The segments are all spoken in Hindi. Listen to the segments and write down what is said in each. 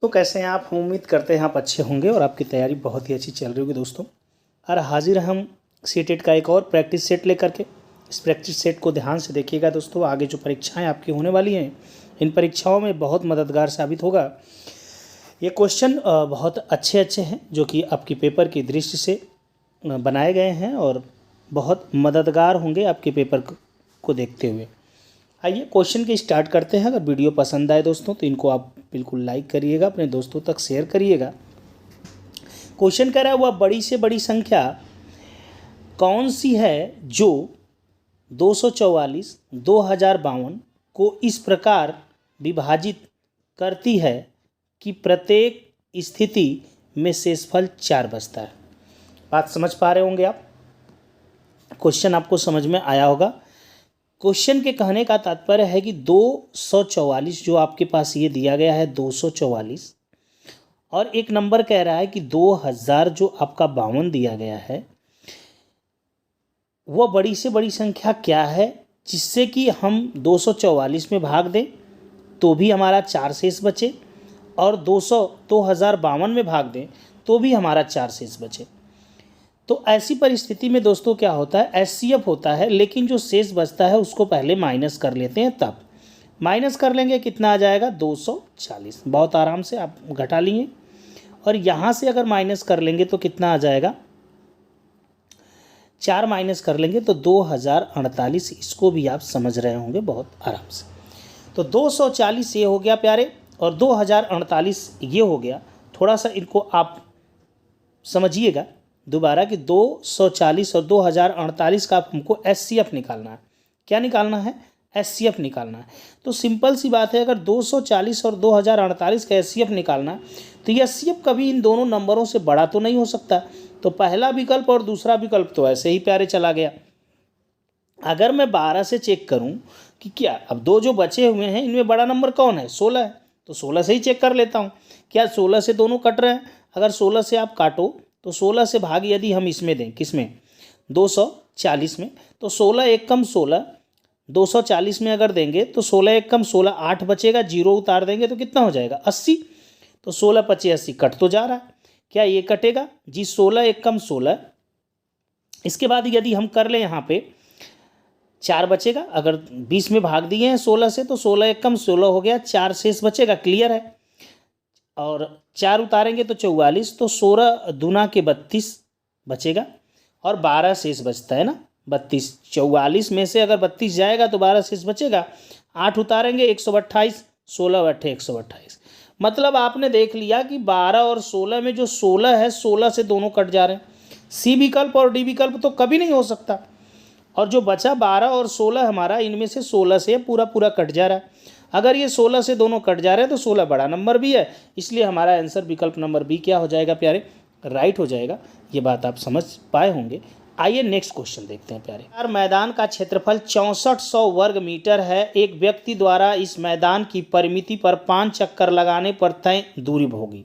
तो कैसे हैं आप? हम उम्मीद करते हैं आप अच्छे होंगे और आपकी तैयारी बहुत ही अच्छी चल रही होगी दोस्तों। और हाजिर हम सीटेट का एक और प्रैक्टिस सेट लेकर के। इस प्रैक्टिस सेट को ध्यान से देखिएगा दोस्तों, आगे जो परीक्षाएं आपकी होने वाली हैं इन परीक्षाओं में बहुत मददगार साबित होगा। ये क्वेश्चन बहुत अच्छे अच्छे हैं जो कि आपकी पेपर की दृष्टि से बनाए गए हैं और बहुत मददगार होंगे आपके पेपर को देखते हुए। आइए क्वेश्चन के स्टार्ट करते हैं। अगर वीडियो पसंद आए दोस्तों तो इनको आप बिल्कुल लाइक करिएगा, अपने दोस्तों तक शेयर करिएगा। क्वेश्चन कह रहा है वह बड़ी से बड़ी संख्या कौन सी है जो 244, 2052 को इस प्रकार विभाजित करती है कि प्रत्येक स्थिति में शेषफल 4 बचता है। बात समझ पा रहे होंगे आप? क्वेश्चन आपको समझ में आया होगा। क्वेश्चन के कहने का तात्पर्य है कि 244 जो आपके पास ये दिया गया है 244, और एक नंबर कह रहा है कि 2000 जो आपका 52 दिया गया है, वह बड़ी से बड़ी संख्या क्या है जिससे कि हम 244 में भाग दें तो भी हमारा 4 शेष बचे, और 2052 में भाग दें तो भी हमारा 4 शेष बचे। तो ऐसी परिस्थिति में दोस्तों क्या होता है, एचसीएफ होता है, लेकिन जो शेष बचता है उसको पहले माइनस कर लेते हैं। तब माइनस कर लेंगे, कितना आ जाएगा 240। बहुत आराम से आप घटा लिए, और यहाँ से अगर माइनस कर लेंगे तो कितना आ जाएगा, 4 माइनस कर लेंगे तो 2048। इसको भी आप समझ रहे होंगे बहुत आराम से। तो 240 ये हो गया प्यारे, और 2048 ये हो गया। थोड़ा सा इनको आप समझिएगा दोबारा कि 240 और 2048 का हमको एचसीएफ निकालना है। क्या निकालना है? एचसीएफ निकालना है। तो सिंपल सी बात है, अगर 240 और 2048 का एचसीएफ निकालना है तो ये एचसीएफ कभी इन दोनों नंबरों से बड़ा तो नहीं हो सकता। तो पहला विकल्प और दूसरा विकल्प तो ऐसे ही प्यारे चला गया। अगर मैं 12 से चेक करूं कि क्या अब दो जो बचे हुए हैं इनमें बड़ा नंबर कौन है, 16 है, तो 16 से ही चेक कर लेता हूं। क्या 16 से दोनों कट रहे हैं? अगर 16 से आप काटो तो 16 से भाग यदि हम इसमें दें, किसमें, 240 में, तो 16 एक कम 16, 240 में अगर देंगे तो 16 एक कम 16, 8 बचेगा, 0 उतार देंगे तो कितना हो जाएगा 80। तो 16 25 80 कट तो जा रहा है। क्या ये कटेगा जी? 16 एक कम 16। इसके बाद यदि हम कर लें यहाँ पे 4 बचेगा, अगर 20 में भाग दिए हैं 16 से तो 16 एक कम 16 हो गया, 4 शेष बचेगा, क्लियर है। और 4 उतारेंगे तो 44, तो 16 दूना के 32 बचेगा, और 12 शेष बचता है ना 32। 44 में से अगर 32 जाएगा तो 12 शेष बचेगा। 8 उतारेंगे 128, 16 बट्ठे 128। मतलब आपने देख लिया कि 12 और 16 में जो 16 है, 16 से दोनों कट जा रहे हैं। सी विकल्प और डी विकल्प तो कभी नहीं हो सकता। और जो बचा 12 और 16 हमारा, इनमें से 16 से पूरा पूरा कट जा रहा है। अगर ये 16 से दोनों कट जा रहे हैं तो 16 बड़ा नंबर भी है, इसलिए हमारा आंसर विकल्प नंबर बी क्या हो जाएगा प्यारे, राइट हो जाएगा। ये बात आप समझ पाए होंगे। आइए नेक्स्ट क्वेश्चन देखते हैं प्यारे। यार मैदान का क्षेत्रफल 6400 वर्ग मीटर है। एक व्यक्ति द्वारा इस मैदान की परिमिति पर 5 चक्कर लगाने पर तय दूरी होगी।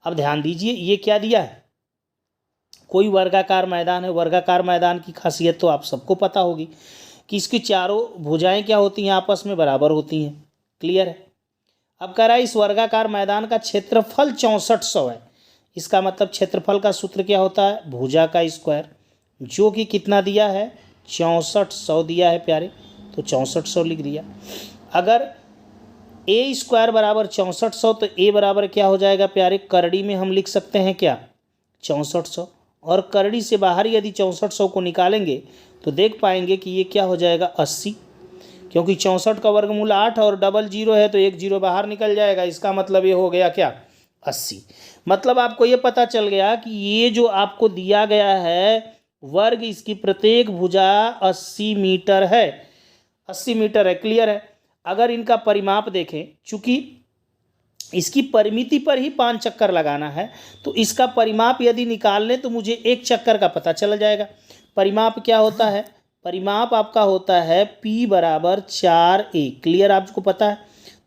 अब ध्यान दीजिए, ये क्या दिया है, कोई वर्गाकार मैदान है। वर्गाकार मैदान की खासियत तो आप सबको पता होगी कि इसकी चारों भुजाएं क्या होती हैं, आपस में बराबर होती हैं, क्लियर है। अब कह रहा है इस वर्गाकार मैदान का क्षेत्रफल 6400 है। इसका मतलब क्षेत्रफल का सूत्र क्या होता है, भुजा का स्क्वायर, जो कि कितना दिया है, 6400 दिया है प्यारे, तो 6400 लिख दिया। अगर ए स्क्वायर बराबर 6400 तो ए बराबर क्या हो जाएगा प्यारे, करड़ी में हम लिख सकते हैं क्या, 6400, और करड़ी से बाहर यदि 6400 को निकालेंगे तो देख पाएंगे कि ये क्या हो जाएगा 80, क्योंकि 64 का वर्गमूल 8 और डबल 0 है तो एक 0 बाहर निकल जाएगा। इसका मतलब ये हो गया क्या, 80। मतलब आपको ये पता चल गया कि ये जो आपको दिया गया है वर्ग, इसकी प्रत्येक भुजा 80 मीटर है, 80 मीटर है, क्लियर है। अगर इनका परिमाप देखें, चूंकि इसकी परिमिति पर ही 5 चक्कर लगाना है, तो इसका परिमाप यदि निकाल लें तो मुझे एक चक्कर का पता चल जाएगा। परिमाप क्या होता है, परिमाप आपका होता है P बराबर 4a, क्लियर, आपको पता है।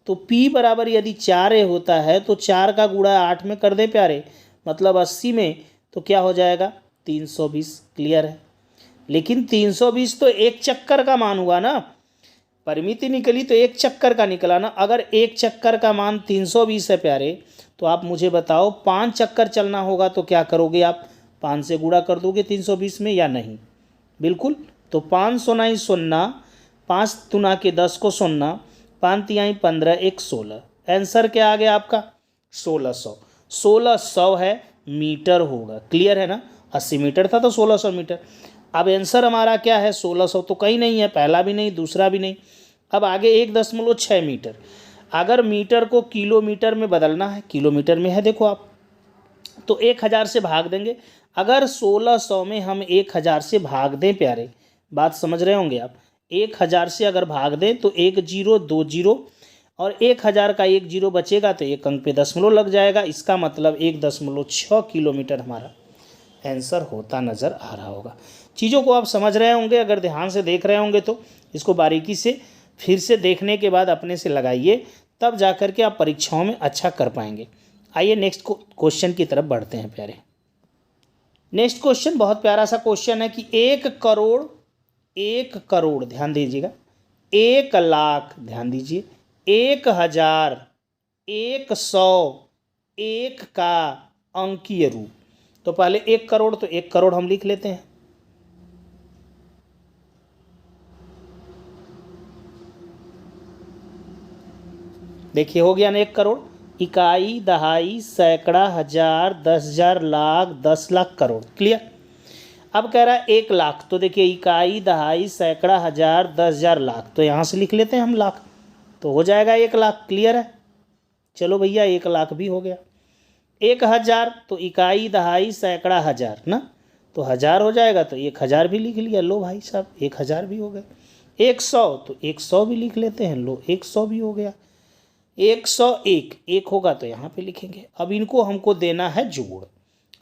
तो P बराबर यदि 4a होता है तो 4 का गुणा 8 में कर दें प्यारे, मतलब 80 में, तो क्या हो जाएगा 320, क्लियर है। लेकिन 320 तो एक चक्कर का मान हुआ ना, परिमिति निकली तो एक चक्कर का निकला ना। अगर एक चक्कर का मान 320 है प्यारे, तो आप मुझे बताओ 5 चक्कर चलना होगा तो क्या करोगे आप? 5 से गुणा कर दोगे 320 में या नहीं? बिल्कुल। तो 5 सोना 5 दुना के 10 को 0, 5 तिहाई 15, 1 16। आंसर क्या आ गया आपका? 1600। 1600 है मीटर होगा। क्लियर है ना? 80 मीटर था तो 1600 मीटर। अब आंसर हमारा क्या है? 1600 तो कहीं नहीं है, पहला भी नहीं दूसरा भी नहीं। अब आगे 1.6 मीटर। अगर मीटर को किलोमीटर में बदलना है, किलोमीटर में है देखो आप, तो 1000 से भाग देंगे। अगर 1600 में हम 1000 से भाग दें प्यारे, बात समझ रहे होंगे आप, 1000 से अगर भाग दें तो 1 0 2 0 और 1000 का 1 0 बचेगा तो एक अंक पे दशमलव लग जाएगा। इसका मतलब 1.6 किलोमीटर हमारा आंसर होता नज़र आ रहा होगा। चीज़ों को आप समझ रहे होंगे, अगर ध्यान से देख रहे होंगे तो इसको बारीकी से फिर से देखने के बाद अपने से लगाइए, तब जा कर के आप परीक्षाओं में अच्छा कर पाएंगे। आइए नेक्स्ट क्वेश्चन की तरफ बढ़ते हैं प्यारे। नेक्स्ट क्वेश्चन बहुत प्यारा सा क्वेश्चन है कि 1 करोड़ ध्यान दीजिएगा, 1 लाख ध्यान दीजिए, 1000, 100, 1 का अंकीय रूप। तो पहले 1 करोड़, तो 1 करोड़ हम लिख लेते हैं। देखिए हो गया ना 1 करोड़। इकाई, दहाई, सैकड़ा, हजार, 10,000, लाख, 10 लाख, करोड़। क्लियर। अब कह रहा है 1 लाख, तो देखिए इकाई, दहाई, सैकड़ा, हजार, 10,000, लाख, तो यहाँ से लिख लेते हैं हम लाख, तो हो जाएगा 1 लाख। क्लियर है? चलो भैया 1 लाख भी हो गया। 1000 तो इकाई, दहाई, सैकड़ा, हजार ना, तो 1000 हो जाएगा, तो 1000 भी लिख लिया। लो भाई साहब 1000 भी हो गए। 100 तो 100 भी लिख लेते हैं। लो 100 भी हो गया। 101 1 होगा तो यहाँ पे लिखेंगे। अब इनको हमको देना है जोड़।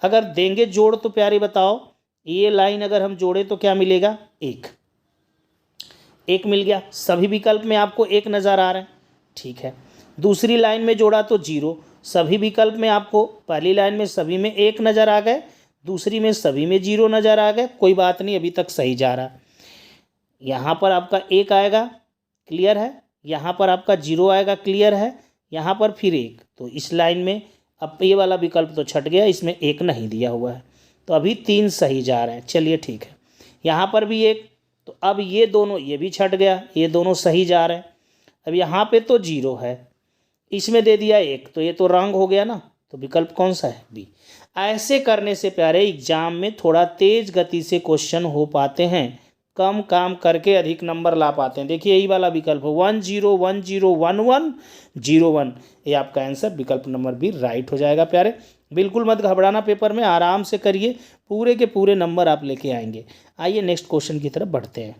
अगर देंगे जोड़ तो प्यारे बताओ, ये लाइन अगर हम जोड़े तो क्या मिलेगा? 1 मिल गया। सभी विकल्प में आपको 1 नज़र आ रहा है, ठीक है। दूसरी लाइन में जोड़ा तो 0। सभी विकल्प में आपको पहली लाइन में सभी में 1 नज़र आ गए, दूसरी में सभी में 0 नज़र आ गए। कोई बात नहीं, अभी तक सही जा रहा। यहाँ पर आपका 1 आएगा, क्लियर है। यहाँ पर आपका 0 आएगा, क्लियर है। यहाँ पर फिर 1, तो इस लाइन में अब ये वाला विकल्प तो छट गया, इसमें 1 नहीं दिया हुआ है, तो अभी 3 सही जा रहे हैं। चलिए ठीक है। यहाँ पर भी 1, तो अब ये दोनों, ये भी छट गया, ये दोनों सही जा रहे हैं। अब यहाँ पे तो 0 है, इसमें दे दिया 1, तो ये तो रंग हो गया ना, तो विकल्प कौन सा है? बी। ऐसे करने से प्यारे एग्जाम में थोड़ा तेज गति से क्वेश्चन हो पाते हैं, कम काम करके अधिक नंबर ला पाते हैं। देखिए यही वाला विकल्प 1 0 1 0 1 1 0 1, ये आपका आंसर विकल्प नंबर बी राइट हो जाएगा प्यारे। बिल्कुल मत घबराना, पेपर में आराम से करिए, पूरे के पूरे नंबर आप लेके आएंगे। आइए नेक्स्ट क्वेश्चन की तरफ बढ़ते हैं।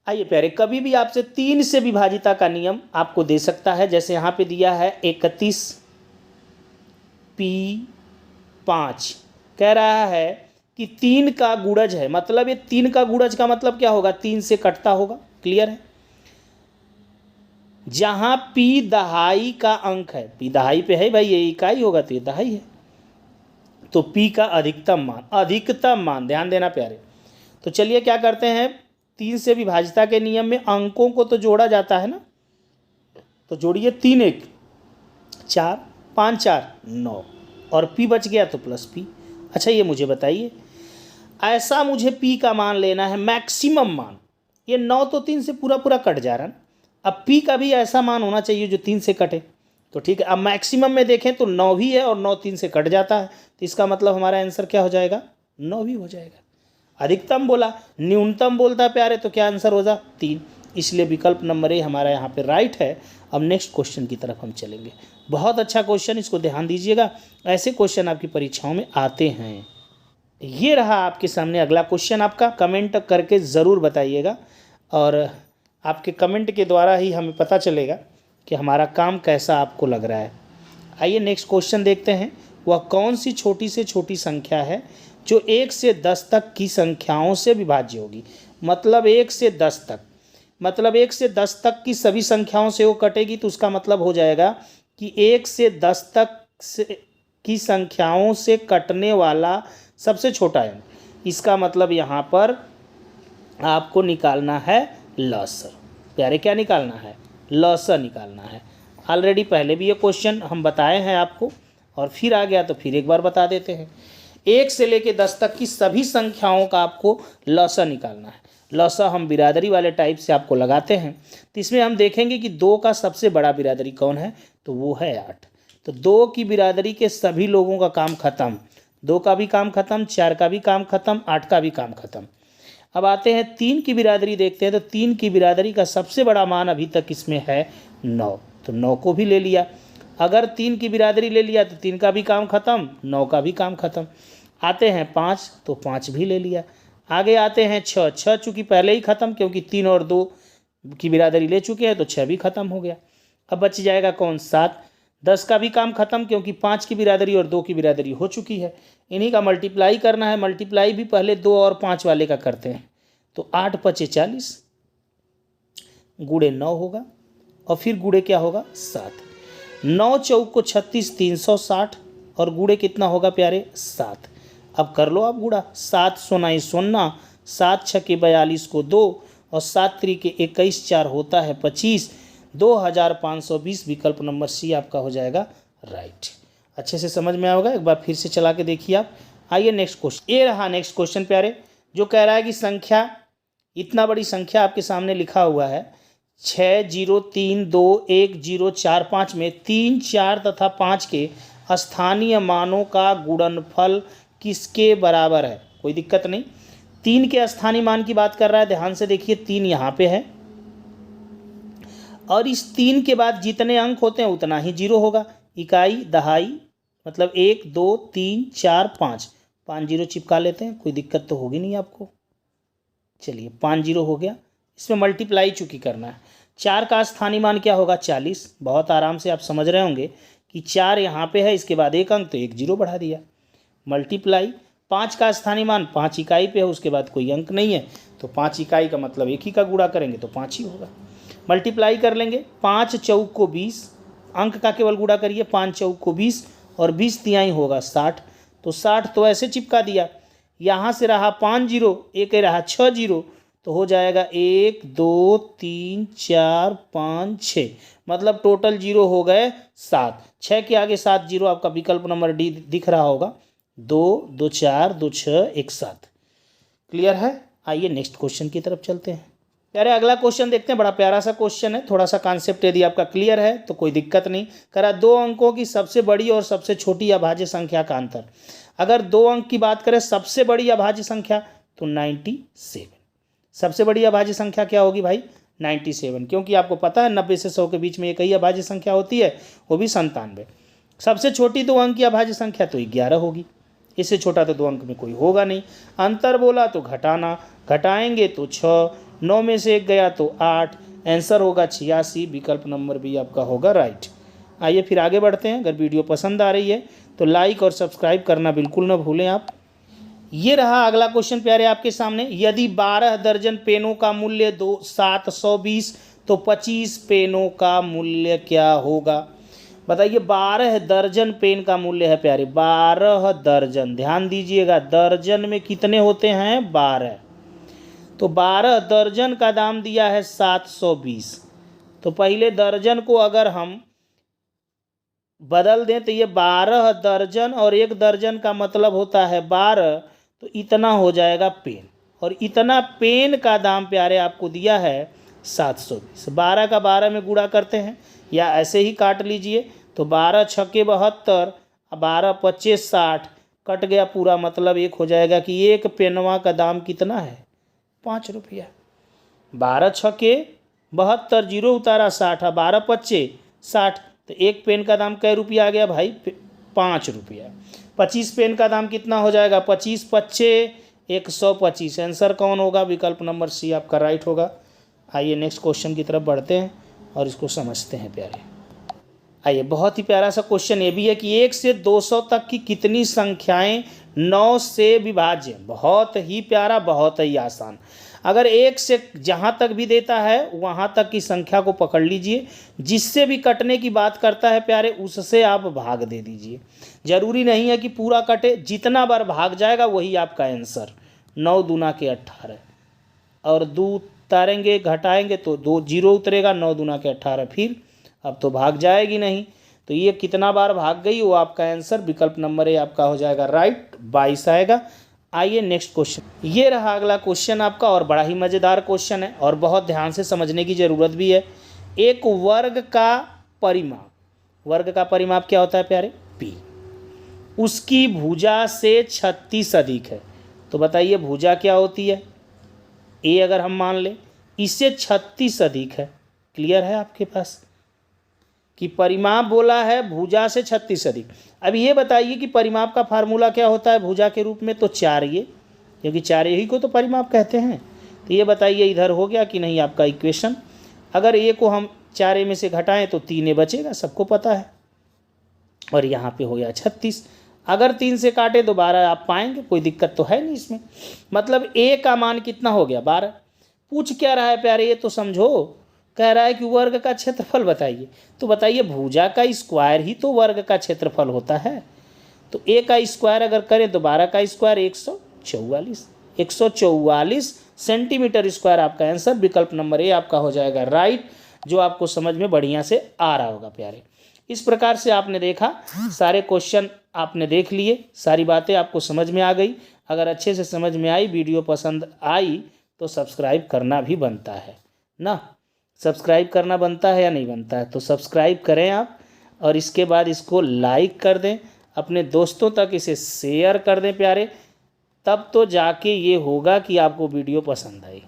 आइए प्यारे, कभी भी आपसे 3 से विभाजिता का नियम आपको दे सकता है। जैसे यहाँ पे दिया है 31 P5, कह रहा है कि 3 का गुणज है, मतलब ये 3 का गुणज का मतलब क्या होगा? 3 से कटता होगा। क्लियर है। जहां P दहाई का अंक है, P दहाई पे है भाई, ये इकाई होगा तो ये दहाई है, तो P का अधिकतम मान ध्यान देना प्यारे। तो चलिए क्या करते हैं, 3 से विभाजिता के नियम में अंकों को तो जोड़ा जाता है ना, तो जोड़िए 3 1 4 5 4 9 और P बच गया तो प्लस P। अच्छा ये मुझे बताइए, ऐसा मुझे P का मान लेना है, मैक्सिमम मान। ये 9 तो 3 से पूरा पूरा कट जा रहा है ना, अब P का भी ऐसा मान होना चाहिए जो 3 से कटे, तो ठीक है। अब मैक्सिमम में देखें तो 9 भी है और 9 3 से कट जाता है, तो इसका मतलब हमारा आंसर क्या हो जाएगा? 9 भी हो जाएगा। अधिकतम बोला, न्यूनतम बोलता है प्यारे, तो क्या आंसर होगा? 3। इसलिए विकल्प नंबर ए हमारा यहाँ पे राइट है। अब नेक्स्ट क्वेश्चन की तरफ हम चलेंगे। बहुत अच्छा क्वेश्चन, इसको ध्यान दीजिएगा, ऐसे क्वेश्चन आपकी परीक्षाओं में आते हैं। ये रहा आपके सामने अगला क्वेश्चन आपका। कमेंट करके ज़रूर बताइएगा, और आपके कमेंट के द्वारा ही हमें पता चलेगा कि हमारा काम कैसा आपको लग रहा है। आइए नेक्स्ट क्वेश्चन देखते हैं। वह कौन सी छोटी से छोटी संख्या है जो 1 से 10 तक की संख्याओं से विभाज्य होगी? मतलब 1 से 10 तक, मतलब 1 से 10 तक की सभी संख्याओं से वो कटेगी, तो उसका मतलब हो जाएगा कि 1 से 10 तक की संख्याओं से कटने वाला सबसे छोटा अंक। इसका मतलब यहाँ पर आपको निकालना है लसागु। प्यारे क्या निकालना है, लसा निकालना है। ऑलरेडी पहले भी ये क्वेश्चन हम बताए हैं आपको, और फिर आ गया तो फिर एक बार बता देते हैं। 1 से लेकर 10 तक की सभी संख्याओं का आपको लसा निकालना है। लसा हम बिरादरी वाले टाइप से आपको लगाते हैं। तो इसमें हम देखेंगे कि 2 का सबसे बड़ा बिरादरी कौन है, तो वो है 8। तो 2 की बिरादरी के सभी लोगों का काम खत्म, 2 का भी काम खत्म, 4 का भी काम खत्म, 8 का भी काम खत्म। अब आते हैं 3 की बिरादरी देखते हैं। तो 3 की बिरादरी का सबसे बड़ा मान अभी तक इसमें है 9, तो 9 को भी ले लिया। अगर 3 की बिरादरी ले लिया तो 3 का भी काम खत्म, 9 का भी काम खत्म। आते हैं 5, तो 5 भी ले लिया। आगे आते हैं 6, 6 चूँकि पहले ही ख़त्म, क्योंकि 3 और 2 की बिरादरी ले चुके हैं, तो 6 भी ख़त्म हो गया। अब बच जाएगा कौन, 7। 10 का भी काम खत्म, क्योंकि 5 की बिरादरी और 2 की बिरादरी हो चुकी है। इन्हीं का मल्टीप्लाई करना है। मल्टीप्लाई भी पहले 2 और 5 वाले का करते हैं। तो 8 पचे 40, गुड़े 9 होगा, और फिर गुड़े क्या होगा, 7। 9 चौक को 36, 360, और गुड़े कितना होगा प्यारे, 7। अब कर लो आप गुड़ा, 7 सोना 0, 7 छके 42 को 2, और 7 त्रिके 21, 4 होता है 25, 2520। विकल्प नंबर सी आपका हो जाएगा राइट। अच्छे से समझ में आएगा, एक बार फिर से चला के देखिए आप। आइए नेक्स्ट क्वेश्चन, ये रहा नेक्स्ट क्वेश्चन प्यारे, जो कह रहा है कि संख्या, इतना बड़ी संख्या आपके सामने लिखा हुआ है 6, 0, 3, 2, 1, 0, 4, 5 में 3, 4 तथा 5 के स्थानीय मानों का गुणनफल किसके बराबर है। कोई दिक्कत नहीं, 3 के स्थानीय मान की बात कर रहा है। ध्यान से देखिए, 3 यहाँ पे है, और इस 3 के बाद जितने अंक होते हैं उतना ही 0 होगा। इकाई दहाई मतलब 1, 2, 3, 4, 5, 5 0 चिपका लेते हैं, कोई दिक्कत तो होगी नहीं आपको। चलिए 5 0 हो गया। इसमें मल्टीप्लाई चूँकि करना है। 4 का स्थानीय मान क्या होगा, 40। बहुत आराम से आप समझ रहे होंगे कि 4 यहाँ पे है, इसके बाद 1 अंक, तो 1 0 बढ़ा दिया। मल्टीप्लाई 5 का स्थानीय मान 5 इकाई पे है, उसके बाद कोई अंक नहीं है, तो 5 इकाई का मतलब 1 ही का गुणा करेंगे तो 5 ही होगा। मल्टीप्लाई कर लेंगे, 5 चौक को 20, अंक का केवल गुणा करिए, 5 चौक को 20, और 20 तिहाई होगा 60, तो 60 तो ऐसे चिपका दिया। यहाँ से रहा 5 0, एक रहा 6 0, तो हो जाएगा 1, 2, 3, 4, 5, 6, मतलब टोटल 0 हो गए 7। 6 के आगे 7 0 आपका विकल्प नंबर डी दिख रहा होगा, 2, 2 4, 2 6, 1 7। क्लियर है। आइए नेक्स्ट क्वेश्चन की तरफ चलते हैं। यारे अगला क्वेश्चन देखते हैं, बड़ा प्यारा सा क्वेश्चन है। थोड़ा सा कॉन्सेप्ट यदि आपका क्लियर है तो कोई दिक्कत नहीं। करा 2 अंकों की सबसे बड़ी और सबसे छोटी अभाज्य संख्या का अंतर। अगर 2 अंक की बात करें सबसे बड़ी अभाज्य संख्या तो 97। सबसे बड़ी अभाज्य संख्या क्या होगी भाई, 97, क्योंकि आपको पता है 90 से 100 के बीच में एक ही अभाज्य संख्या होती है, वो भी 97। सबसे छोटी 2 अंक की अभाज्य संख्या तो 11 होगी, इससे छोटा तो 2 अंक में कोई होगा नहीं। अंतर बोला तो घटाना, घटाएंगे तो 6, 9 में से 1 गया तो 8, आंसर होगा 86। विकल्प नंबर बी आपका होगा राइट। आइए फिर आगे बढ़ते हैं। अगर वीडियो पसंद आ रही है तो लाइक और सब्सक्राइब करना बिल्कुल ना भूलें आप। ये रहा अगला क्वेश्चन प्यारे आपके सामने, यदि 12 दर्जन पेनों का मूल्य 720 तो 25 पेनों का मूल्य क्या होगा। बताइए, 12 दर्जन पेन का मूल्य है प्यारे, 12 दर्जन। ध्यान दीजिएगा, दर्जन में कितने होते हैं, 12, तो 12 दर्जन का दाम दिया है 720। तो पहले दर्जन को अगर हम बदल दें तो ये 12 दर्जन, और 1 दर्जन का मतलब होता है 12, तो इतना हो जाएगा पेन, और इतना पेन का दाम प्यारे आपको दिया है 720। 12 का 12 में गुणा करते हैं, या ऐसे ही काट लीजिए, तो 12 छक्के 72, 12 पच्चीस 60, कट गया पूरा, मतलब 1 हो जाएगा कि 1 पेनवा का दाम कितना है, 5 रुपया। 12 छक्के 72, 0 उतारा 60, 12 पच्चे 60, तो 1 पेन का दाम कै रुपया आ गया भाई, 5 रुपया। 25 पेन का दाम कितना हो जाएगा, 25 पच्चे 125। आंसर कौन होगा, विकल्प नंबर सी आपका राइट होगा। आइए नेक्स्ट क्वेश्चन की तरफ बढ़ते हैं और इसको समझते हैं प्यारे। आइए, बहुत ही प्यारा सा क्वेश्चन ये भी है कि 1 से 200 तक की कितनी संख्याएं 9 से विभाज्य। बहुत ही प्यारा, बहुत ही आसान। अगर 1 से जहाँ तक भी देता है वहाँ तक की संख्या को पकड़ लीजिए, जिससे भी कटने की बात करता है प्यारे उससे आप भाग दे दीजिए। ज़रूरी नहीं है कि पूरा कटे, जितना बार भाग जाएगा वही आपका आंसर। 9 दूना के 18, और 2 उतारेंगे घटाएंगे तो 2 जीरो उतरेगा, 9 दूना के 18 फिर, अब तो भाग जाएगी नहीं, तो ये कितना बार भाग गई वो आपका आंसर विकल्प नंबर ए आपका हो जाएगा राइट, 22 आएगा। आइए नेक्स्ट क्वेश्चन, ये रहा अगला क्वेश्चन आपका और बड़ा ही मज़ेदार क्वेश्चन है और बहुत ध्यान से समझने की ज़रूरत भी है। एक वर्ग का परिमाप, वर्ग का परिमाप क्या होता है प्यारे? पी, उसकी भुजा से 36 अधिक है, तो बताइए भुजा क्या होती है? ए अगर हम मान लें इससे 36 अधिक है, क्लियर है आपके पास कि परिमाप बोला है भुजा से 36 अधिक। अब ये बताइए कि परिमाप का फार्मूला क्या होता है भुजा के रूप में? तो 4 ये, क्योंकि 4 ही को तो परिमाप कहते हैं। तो ये बताइए इधर हो गया कि नहीं आपका इक्वेशन। अगर ए को हम 4 में से घटाएं तो 3 बचेगा, सबको पता है, और यहाँ पे हो गया 36। अगर 3 से काटे तो 12 आप पाएंगे, कोई दिक्कत तो है नहीं इसमें। मतलब ए का मान कितना हो गया? 12। पूछ क्या रहा है प्यारे? ये तो समझो, कह रहा है कि वर्ग का क्षेत्रफल बताइए। तो बताइए भुजा का स्क्वायर ही तो वर्ग का क्षेत्रफल होता है। तो ए का स्क्वायर अगर करें तो 12 का स्क्वायर 144, 144 सेंटीमीटर स्क्वायर आपका आंसर, विकल्प नंबर ए आपका हो जाएगा राइट, जो आपको समझ में बढ़िया से आ रहा होगा प्यारे। इस प्रकार से आपने देखा, सारे क्वेश्चन आपने देख लिए, सारी बातें आपको समझ में आ गई। अगर अच्छे से समझ में आई, वीडियो पसंद आई तो सब्सक्राइब करना भी बनता है ना, सब्सक्राइब करना बनता है या नहीं बनता है? तो सब्सक्राइब करें आप, और इसके बाद इसको लाइक कर दें, अपने दोस्तों तक इसे शेयर कर दें प्यारे, तब तो जाके ये होगा कि आपको वीडियो पसंद आई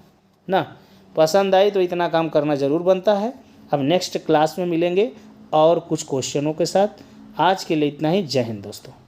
ना। पसंद आई तो इतना काम करना ज़रूर बनता है। अब नेक्स्ट क्लास में मिलेंगे और कुछ क्वेश्चनों के साथ। आज के लिए इतना ही। जय हिंद दोस्तों।